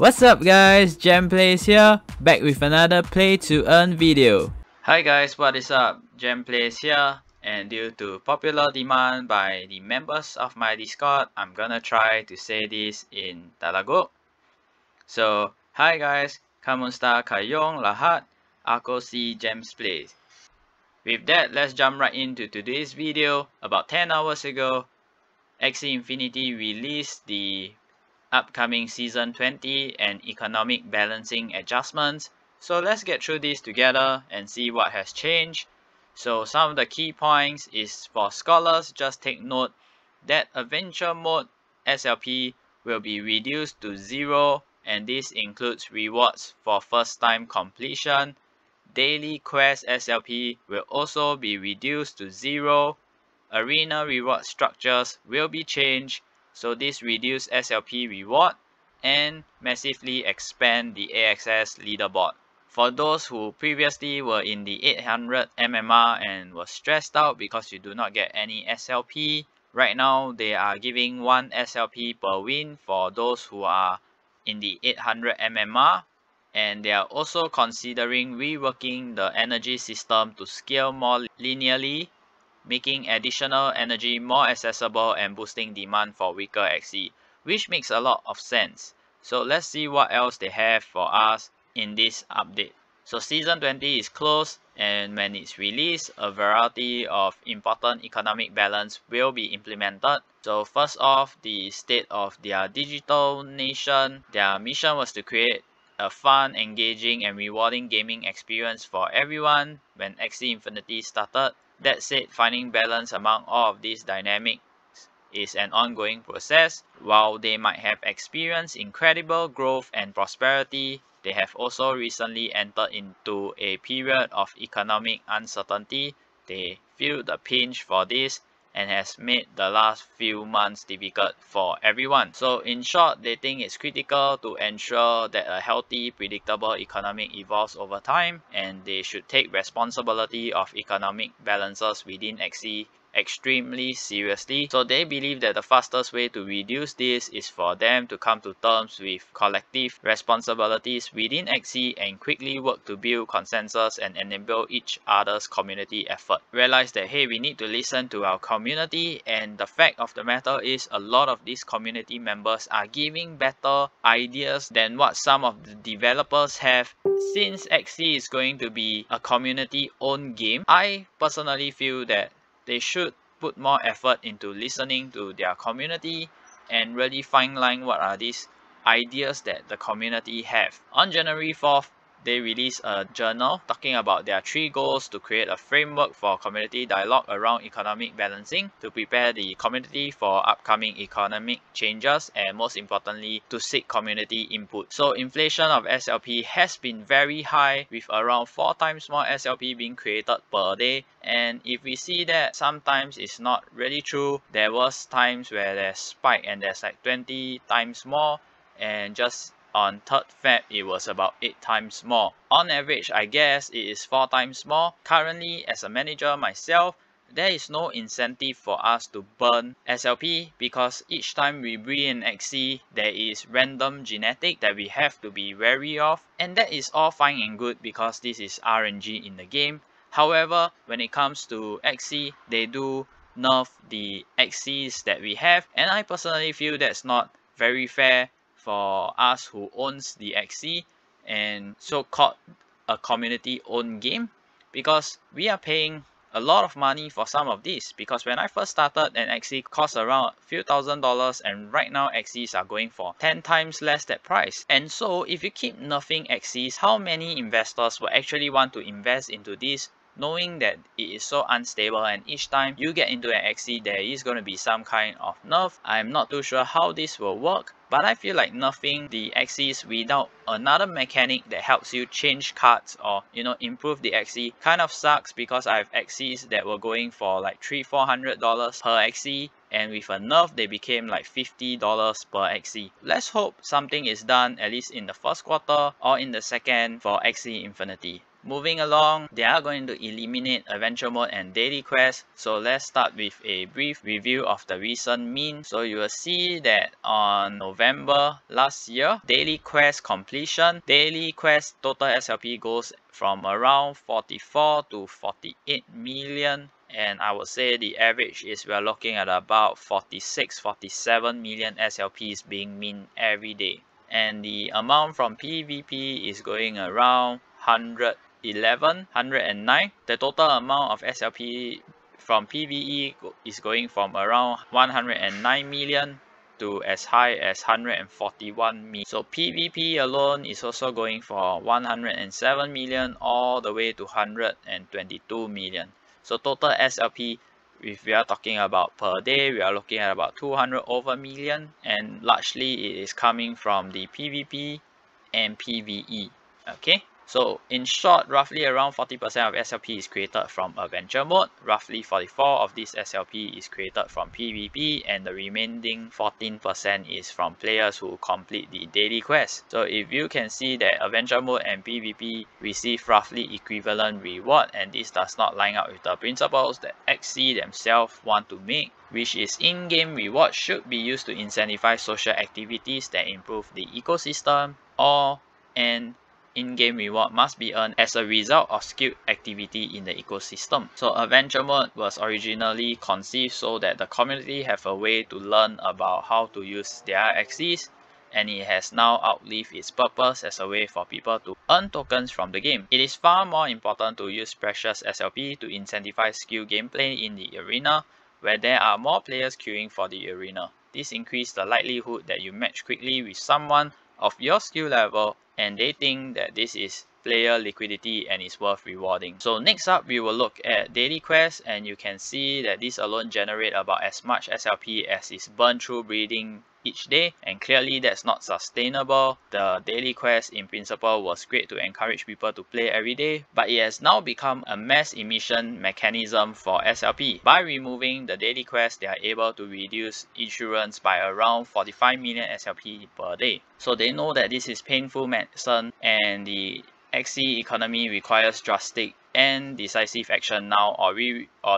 What's up guys, Gem Plays here, back with another play to earn video. Hi guys, what is up? Gem Plays here, and due to popular demand by the members of my Discord, I'm gonna try to say this in Tagalog. So, hi guys, kamusta kayong lahat? Ako si Gems Plays. With that, let's jump right into today's video. About 10 hours ago, Axie Infinity released the upcoming Season 20 and economic balancing adjustments. So let's get through this together and see what has changed. So some of the key points is for scholars, just take note that Adventure Mode SLP will be reduced to 0, and this includes rewards for first time completion. Daily Quest SLP will also be reduced to 0. Arena reward structures will be changed, so this reduce SLP reward and massively expand the AXS leaderboard. For those who previously were in the 800 MMR and were stressed out because you do not get any SLP, right now they are giving 1 SLP per win for those who are in the 800 MMR, and they are also considering reworking the energy system to scale more linearly, making additional energy more accessible and boosting demand for weaker Axie, which makes a lot of sense. So let's see what else they have for us in this update. So Season 20 is close, and when it's released, a variety of important economic balance will be implemented. So first off, the state of their digital nation, their mission was to create a fun, engaging and rewarding gaming experience for everyone when Axie Infinity started. That said, finding balance among all of these dynamics is an ongoing process. While they might have experienced incredible growth and prosperity, they have also recently entered into a period of economic uncertainty. They feel the pinch for this and has made the last few months difficult for everyone. So in short, they think it's critical to ensure that a healthy, predictable economic evolves over time, and they should take responsibility of economic balances within Axie extremely seriously. So they believe that the fastest way to reduce this is for them to come to terms with collective responsibilities within Axie and quickly work to build consensus and enable each other's community effort. Realize that hey, we need to listen to our community, and the fact of the matter is a lot of these community members are giving better ideas than what some of the developers have. Since Axie is going to be a community owned game, I personally feel that they should put more effort into listening to their community and really fine line what are these ideas that the community have. On January 4th, they released a journal talking about their 3 goals to create a framework for community dialogue around economic balancing, to prepare the community for upcoming economic changes, and most importantly, to seek community input. So inflation of SLP has been very high, with around 4 times more SLP being created per day. And if we see that sometimes it's not really true, there was times where there's spike and there's like 20 times more, and just on 3rd Feb, it was about 8 times more. On average, I guess it is 4 times more. Currently, as a manager myself, there is no incentive for us to burn SLP because each time we bring an Axie, there is random genetic that we have to be wary of, and that is all fine and good because this is RNG in the game. However, when it comes to Axie, they do nerf the Axies that we have, and I personally feel that's not very fair for us who owns the Axie and so-called a community-owned game, because we are paying a lot of money for some of these. Because when I first started, an Axie cost around a few $1,000s, and right now Axies are going for 10 times less that price. And so if you keep nerfing Axies, how many investors will actually want to invest into this, knowing that it is so unstable, and each time you get into an Axie there is going to be some kind of nerf? I'm not too sure how this will work, but I feel like nerfing the Axies without another mechanic that helps you change cards or improve the Axie kind of sucks, because I have Axies that were going for like $300-400 per Axie, and with a nerf they became like $50 per Axie. Let's hope something is done at least in the 1st quarter or in the 2nd for Axie Infinity. moving along, they are going to eliminate adventure mode and daily quest. So let's start with a brief review of the recent mean. So you will see that on November last year, daily quest completion, daily quest total SLP goes from around 44 to 48 million. And I would say the average is we're looking at about 46-47 million SLPs being minted every day. And the amount from PvP is going around 109. The total amount of SLP from PvE is going from around 109 million to as high as 141 million. So PvP alone is also going for 107 million all the way to 122 million. So total SLP, if we are talking about per day, we are looking at about 200 over million, and largely it is coming from the PvP and PvE. Okay, so in short, roughly around 40% of SLP is created from adventure mode, roughly 44 of this SLP is created from PvP, and the remaining 14% is from players who complete the daily quest. So if you can see that adventure mode and PvP receive roughly equivalent reward, and this does not line up with the principles that Axie themselves want to make, which is in-game rewards should be used to incentivize social activities that improve the ecosystem, or an in-game reward must be earned as a result of skilled activity in the ecosystem. So adventure mode was originally conceived so that the community have a way to learn about how to use their Axies, and it has now outlived its purpose as a way for people to earn tokens from the game. It is far more important to use precious SLP to incentivize skill gameplay in the arena, where there are more players queuing for the arena. This increases the likelihood that you match quickly with someone of your skill level, and they think that this is player liquidity and is worth rewarding. So next up, we will look at daily quests, and you can see that this alone generate about as much SLP as is burned through breeding each day, and clearly that's not sustainable. The daily quest in principle was great to encourage people to play every day, but it has now become a mass emission mechanism for SLP. By removing the daily quest, they are able to reduce insurance by around 45 million SLP per day. So they know that this is painful medicine, and the Axie economy requires drastic and decisive action now, or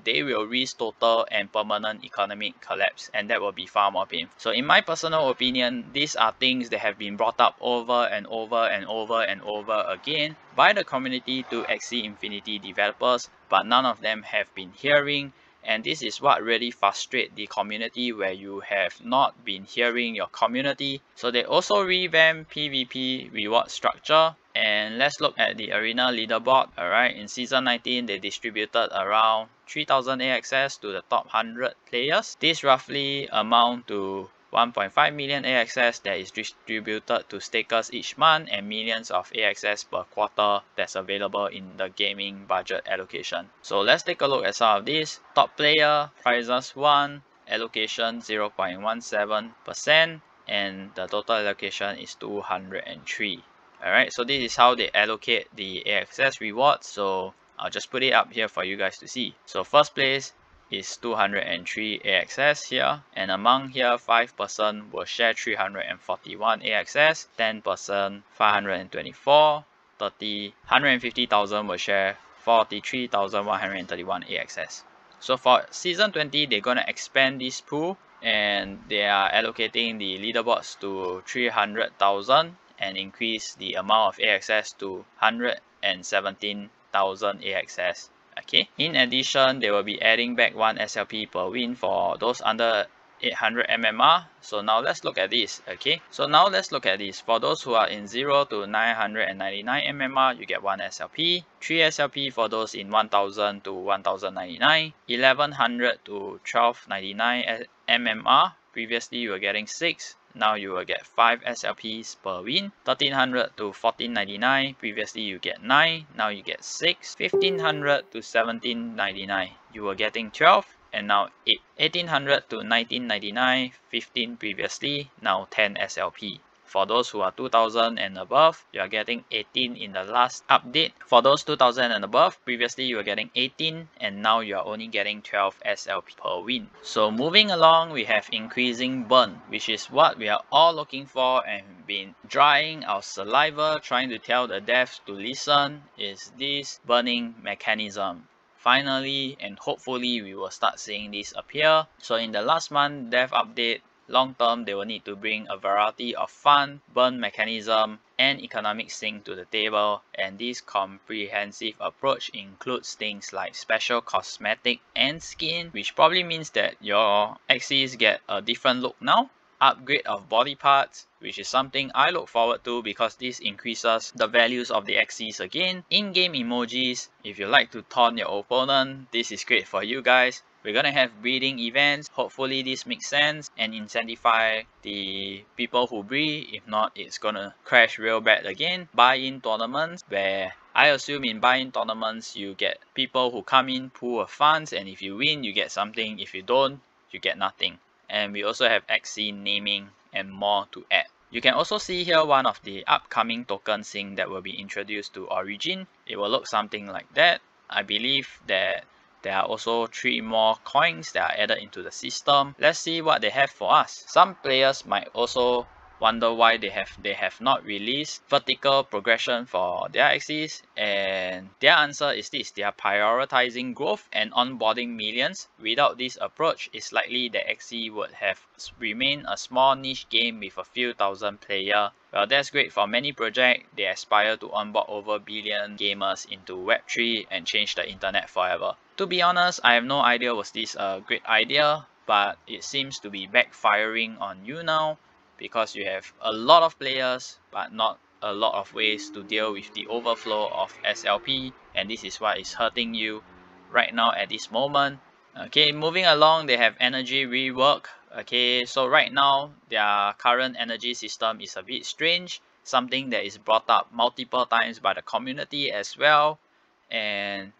they will risk total and permanent economic collapse, and that will be far more painful. So in my personal opinion, these are things that have been brought up over and over and over and over again by the community to Axie Infinity developers, but none of them have been hearing. And this is what really frustrates the community, where you have not been hearing your community. So they also revamped PvP reward structure. And let's look at the arena leaderboard. Alright, in season 19, they distributed around 3000 AXS to the top 100 players. This roughly amount to 1.5 million AXS that is distributed to stakers each month, and millions of AXS per quarter that's available in the gaming budget allocation. So let's take a look at some of these. Top player, prizes 1, allocation 0.17%, and the total allocation is 203. Alright, so this is how they allocate the AXS rewards. So I'll just put it up here for you guys to see. So first place is 203 AXS here, and among here 5% will share 341 AXS, 10% 524, 150,000 will share 43,131 AXS. So for season 20, they're gonna expand this pool, and they are allocating the leaderboards to 300,000 and increase the amount of AXS to 117,000 AXS. Okay. In addition, they will be adding back 1 SLP per win for those under 800 MMR. So now let's look at this. Okay. So now let's look at this. For those who are in 0 to 999 MMR, you get 1 SLP. 3 SLP for those in 1000 to 1099. 1100 to 1299 MMR. Previously, you were getting 6. Now you will get 5 SLPs per win. 1300 to 1499. Previously you get 9. Now you get 6. 1500 to 1799. You were getting 12. And now 8. 1800 to 1999. 15 previously. Now 10 SLP. For those who are 2000 and above, you are getting 18 in the last update. For those 2000 and above, previously you were getting 18 and now you are only getting 12 SLP per win. So moving along, we have increasing burn, which is what we are all looking for and been drying our saliva trying to tell the devs to listen, is this burning mechanism. Finally and hopefully we will start seeing this appear. So in the last month dev update, long term they will need to bring a variety of fun, burn mechanism and economic sync to the table, and this comprehensive approach includes things like special cosmetic and skin, which probably means that your Axies get a different look now. Upgrade of body parts, which is something I look forward to because this increases the values of the Axies again. In-game emojis, if you like to taunt your opponent, this is great for you guys. We're gonna have breeding events. Hopefully this makes sense and incentivize the people who breed. If not, it's gonna crash real bad again. Buy-in tournaments, where I assume in buy-in tournaments you get people who come in, pool of funds, and if you win you get something, if you don't you get nothing. And we also have Axie naming and more to add. You can also see here one of the upcoming token sync that will be introduced to Origin. It will look something like that. I believe that there are also 3 more coins that are added into the system. Let's see what they have for us. Some players might also wonder why they have not released vertical progression for their Axies, and their answer is this: they are prioritizing growth and onboarding millions. Without this approach, it's likely that Axie would have remained a small niche game with a few thousand players. Well, that's great for many projects. They aspire to onboard over billion gamers into Web3 and change the internet forever. To be honest, I have no idea was this a great idea, but it seems to be backfiring on you now, because you have a lot of players but not a lot of ways to deal with the overflow of SLP, and this is what is hurting you right now at this moment. Okay, moving along, they have energy rework. Okay, so right now their current energy system is a bit strange, something that is brought up multiple times by the community as well, and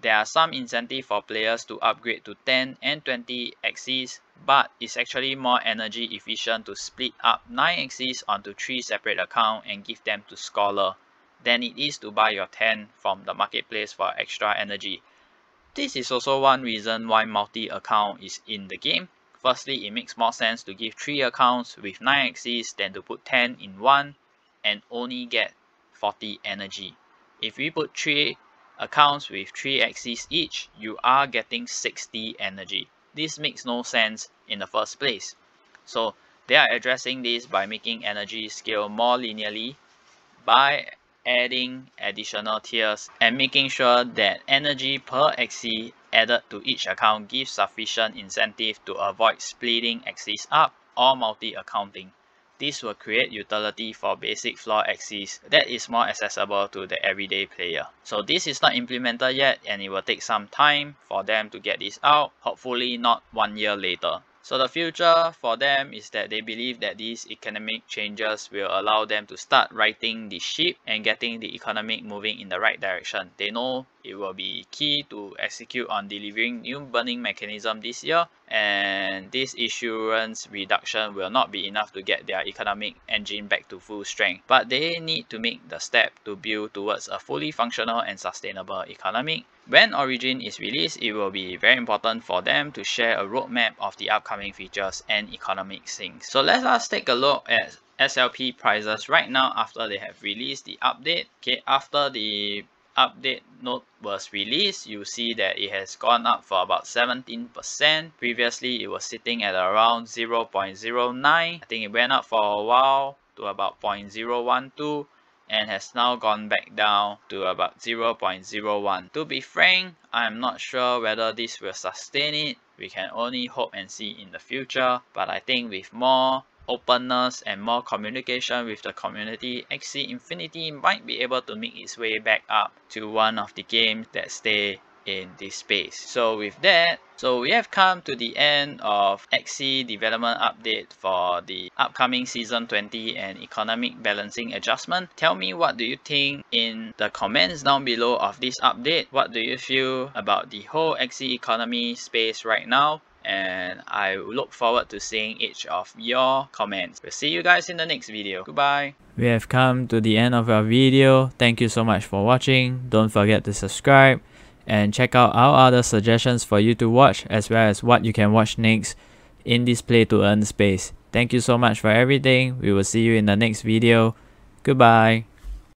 there are some incentive for players to upgrade to 10 and 20 Axies, but it's actually more energy efficient to split up 9 Axies onto 3 separate accounts and give them to Scholar than it is to buy your 10 from the marketplace for extra energy. This is also one reason why multi-account is in the game. Firstly, it makes more sense to give 3 accounts with 9 Axies than to put 10 in one and only get 40 energy. If we put 3 accounts with 3 Axies each, you are getting 60 energy. This makes no sense in the first place. So they are addressing this by making energy scale more linearly, by adding additional tiers and making sure that energy per Axie added to each account gives sufficient incentive to avoid splitting Axies up or multi-accounting. This will create utility for basic floor Axies that is more accessible to the everyday player. So this is not implemented yet and it will take some time for them to get this out, hopefully not 1 year later. So the future for them is that they believe that these economic changes will allow them to start righting the ship and getting the economic moving in the right direction. They know it will be key to execute on delivering new burning mechanism this year, and this insurance reduction will not be enough to get their economic engine back to full strength, but they need to make the step to build towards a fully functional and sustainable economy. When Origin is released, it will be very important for them to share a roadmap of the upcoming features and economic syncs. So let us take a look at SLP prices right now after they have released the update. Okay, after the update note was released, you see that it has gone up for about 17%. Previously, it was sitting at around 0.09. I think it went up for a while to about 0.012. and has now gone back down to about 0.01. To be frank, I'm not sure whether this will sustain it. We can only hope and see in the future, but I think with more openness and more communication with the community, Axie Infinity might be able to make its way back up to one of the games that stay in this space. So with that, we have come to the end of Axie development update for the upcoming season 20 and economic balancing adjustment. Tell me, what do you think in the comments down below of this update? What do you feel about the whole Axie economy space right now? and I look forward to seeing each of your comments. We'll see you guys in the next video. Goodbye. We have come to the end of our video. Thank you so much for watching. Don't forget to subscribe and check out our other suggestions for you to watch, as well as what you can watch next in this play to earn space. Thank you so much for everything. We will see you in the next video. Goodbye.